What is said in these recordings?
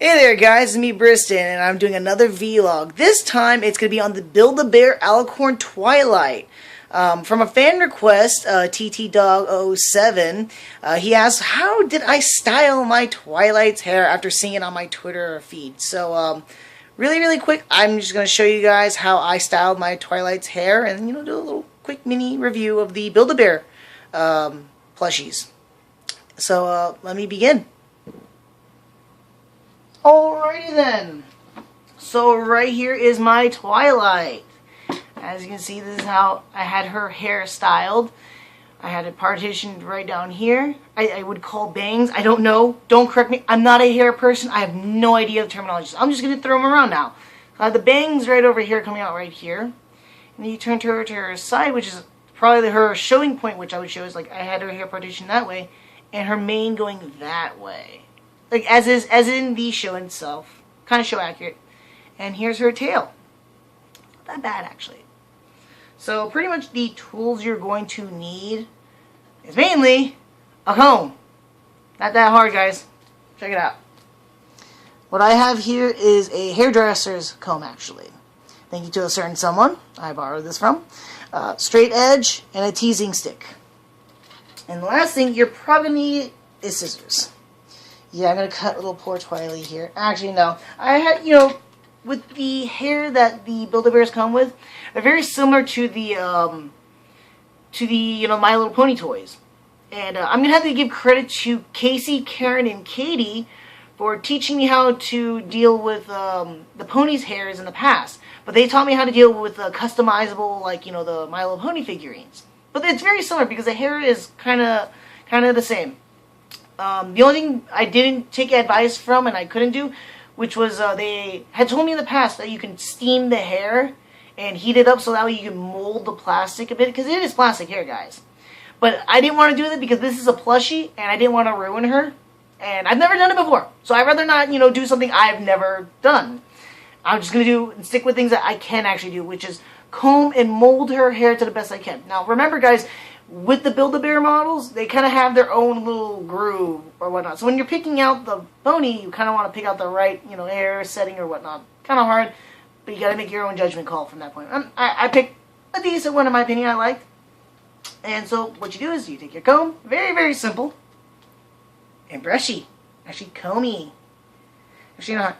Hey there guys, it's me Briston, and I'm doing another vlog. This time it's going to be on the Build-A-Bear Alicorn Twilight. From a fan request, TTDog07, he asked, how did I style my Twilight's hair after seeing it on my Twitter feed? So, really quick, I'm just going to show you guys how I styled my Twilight's hair and, do a little quick mini review of the Build-A-Bear plushies. So, let me begin. Alrighty then, so right here is my Twilight. As you can see, this is how I had her hair styled. I had it partitioned right down here. I would call bangs, I don't know, don't correct me, I'm not a hair person, I have no idea the terminology. I'm just going to throw them around now. I have the bangs right over here coming out right here. And then you turn her to her side, which is probably her showing point, which I would show is like I had her hair partitioned that way, and her mane going that way. Like as in the show itself, kind of show accurate. And here's her tail. Not that bad actually. So pretty much the tools you're going to need is mainly a comb. Not that hard, guys. Check it out. What I have here is a hairdresser's comb actually. Thank you to a certain someone I borrowed this from. Straight edge and a teasing stick. And the last thing you're probably going to need is scissors. Yeah, I'm going to cut little poor Twilight here. Actually, no. I had, with the hair that the Build-A-Bears come with, they're very similar to the My Little Pony toys. And I'm going to have to give credit to Casey, Karen, and Katie for teaching me how to deal with the pony's hairs in the past. But they taught me how to deal with customizable, the My Little Pony figurines. But it's very similar because the hair is kind of the same. The only thing I didn't take advice from and I couldn't do, which was they had told me in the past that you can steam the hair and heat it up so that way you can mold the plastic a bit, because it is plastic hair, guys. But I didn't want to do that because this is a plushie and I didn't want to ruin her. And I've never done it before. So I'd rather not, do something I've never done. I'm just going to do and stick with things that I can actually do, which is comb and mold her hair to the best I can. Now, remember, guys, with the Build-A-Bear models, they kind of have their own little groove or whatnot. So when you're picking out the pony, you kind of want to pick out the right, hair setting or whatnot. Kind of hard, but you got to make your own judgment call from that point. I picked a decent one, in my opinion, I liked. And so what you do is you take your comb, very simple, and brushy. Actually, comby.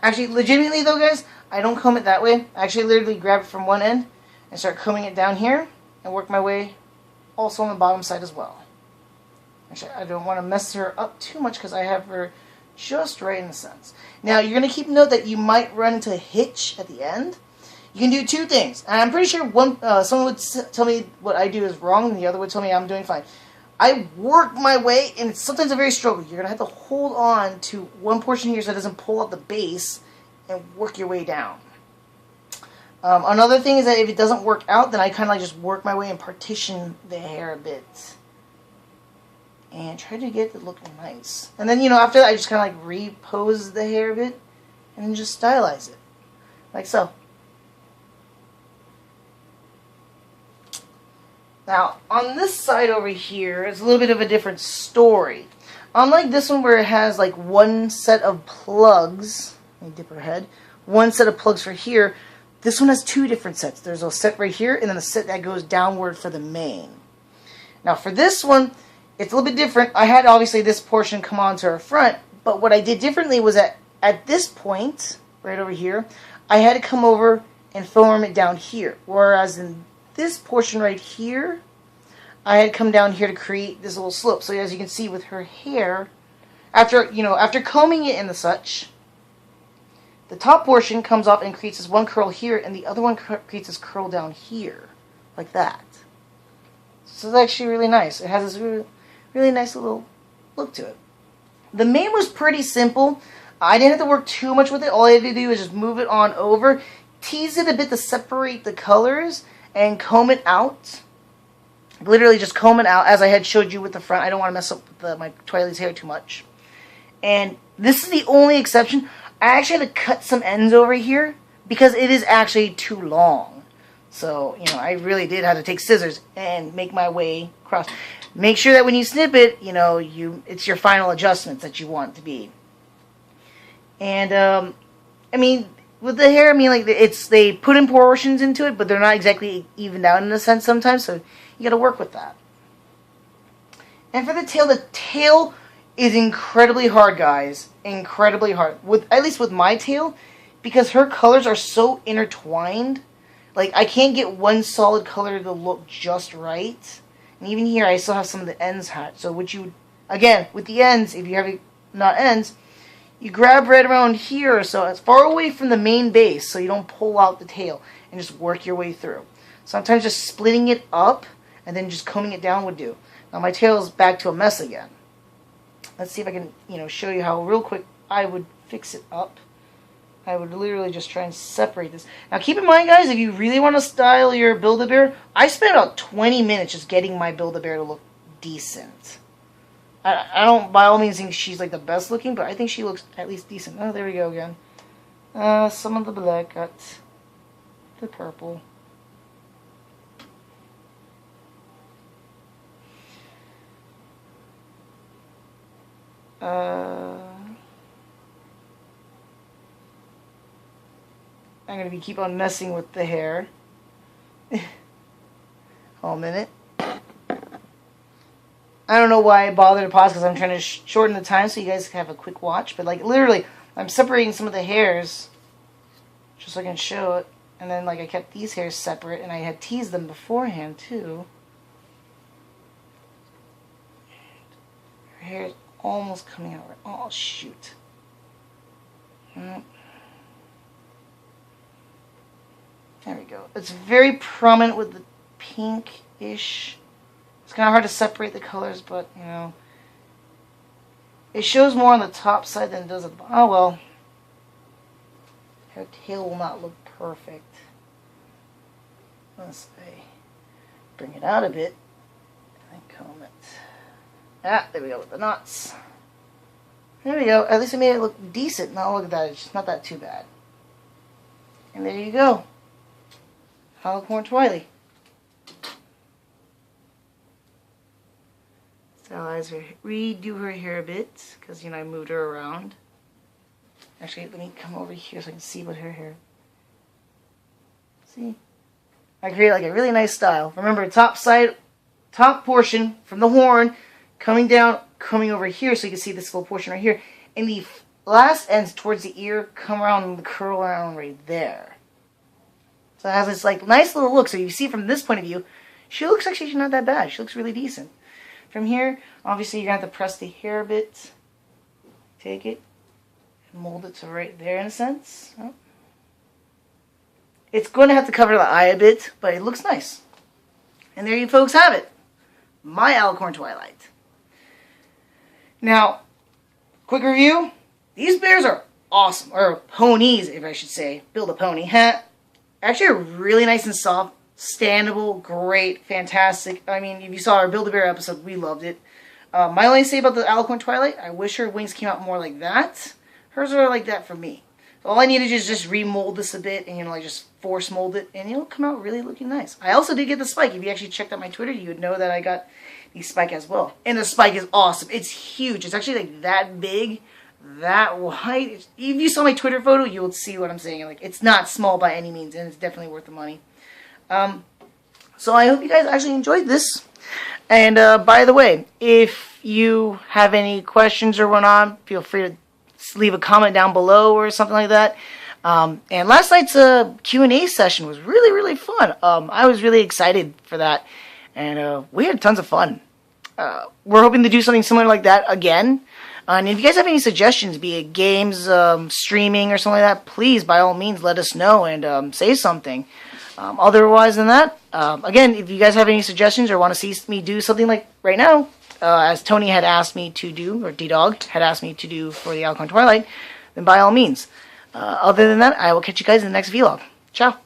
Actually, legitimately though, guys, I don't comb it that way. I actually literally grab it from one end and start combing it down here and work my way also on the bottom side as well. Actually, I don't want to mess her up too much because I have her just right in the sense. Now, you're going to keep note that you might run into a hitch at the end. You can do two things. And I'm pretty sure someone would tell me what I do is wrong, and the other would tell me I'm doing fine. I work my way, and it's sometimes a very struggle. You're going to have to hold on to one portion here so it doesn't pull out the base and work your way down. Another thing is that if it doesn't work out, then I kind of just work my way and partition the hair a bit. And try to get it looking nice. And then, after that, I just kind of repose the hair a bit. And then just stylize it. Like so. Now, on this side over here, it's a little bit of a different story. Unlike this one where it has one set of plugs. Let me dip her head. One set of plugs for here. This one has two different sets. There's a set right here, and then a set that goes downward for the mane. Now, for this one, it's a little bit different. I had, obviously, this portion come onto her front, but what I did differently was that at this point, right over here, I had to come over and form it down here. Whereas in this portion right here, I had come down here to create this little slope. So as you can see with her hair, after combing it and the such, the top portion comes off and creates this one curl here, and the other one creates this curl down here, like that. So it's actually really nice. It has this really nice little look to it. The mane was pretty simple. I didn't have to work too much with it. All I had to do was just move it on over, tease it a bit to separate the colors, and comb it out. Literally just comb it out, as I had showed you with the front. I don't want to mess up with my Twilight's hair too much. And this is the only exception. I actually had to cut some ends over here because it is actually too long. So, I really did have to take scissors and make my way across. Make sure that when you snip it, it's your final adjustments that you want it to be. And I mean, with the hair, I mean, like, they put in portions into it, but they're not exactly evened out in a sense sometimes, so you got to work with that. And for the tail is incredibly hard, guys. Incredibly hard. At least with my tail, because her colors are so intertwined. Like, I can't get one solid color to look just right. And even here, I still have some of the ends hot. So again, with the ends, if you have not ends, you grab right around here or so, as far away from the main base, so you don't pull out the tail, and just work your way through. Sometimes just splitting it up, and then just combing it down would do. Now my tail is back to a mess again. Let's see if I can, show you how real quick I would fix it up. I would literally just try and separate this. Now keep in mind, guys, if you really want to style your Build-A-Bear, I spent about 20 minutes just getting my Build-A-Bear to look decent. I don't by all means think she's like the best looking, but I think she looks at least decent. Oh, there we go again. Some of the black got the purple. I'm going to keep on messing with the hair. Hold a minute. I don't know why I bothered to pause, because I'm trying to shorten the time so you guys can have a quick watch. But, like, literally, I'm separating some of the hairs just so I can show it. And then, like, I kept these hairs separate, and I had teased them beforehand, too. Her hair is almost coming out. Oh, shoot. There we go. It's very prominent with the pinkish. It's kind of hard to separate the colors, but, it shows more on the top side than it does at the bottom. Oh, well. Her tail will not look perfect. Let's see. Bring it out a bit. And then comb it. Ah, there we go with the knots. There we go. At least I made it look decent. Now look at that. It's just not that too bad. And there you go. Alicorn Twilight. Stylize her, redo her hair a bit, because, I moved her around. Actually, let me come over here so I can see what her hair... See? I create like a really nice style. Remember, top portion from the horn, coming down, coming over here, so you can see this little portion right here. And the last ends towards the ear come around and curl around right there. So it has this like nice little look. So you see from this point of view, she looks actually not that bad. She looks really decent. From here, obviously you're going to have to press the hair a bit. Take it and mold it to right there in a sense. Oh. It's going to have to cover the eye a bit, but it looks nice. And there you folks have it. My Alicorn Twilight. Now, quick review. These bears are awesome. Or ponies, if I should say. Build-A-Pony. Actually, are really nice and soft. Standable, great, fantastic. I mean, if you saw our Build-A-Bear episode, we loved it. My only say about the Alicorn Twilight, I wish her wings came out more like that. Hers are like that for me. So all I needed is just remold this a bit and, like just force mold it, and it'll come out really looking nice. I also did get the spike. If you actually checked out my Twitter, you would know that I got the spike as well. And the spike is awesome. It's huge. It's actually like that big, that wide. If you saw my Twitter photo, you will see what I'm saying. Like, it's not small by any means, and it's definitely worth the money. So I hope you guys actually enjoyed this. And by the way, if you have any questions or whatnot, feel free to leave a comment down below or something like that. And last night's Q&A session was really, really fun. I was really excited for that. And we had tons of fun. We're hoping to do something similar like that again. And if you guys have any suggestions, be it games, streaming, or something like that, please, by all means, let us know and say something. Otherwise than that, again, if you guys have any suggestions or want to see me do something like right now, as Tony had asked me to do, or D-Dog had asked me to do for the Alicorn Twilight, then by all means. Other than that, I will catch you guys in the next vlog. Ciao.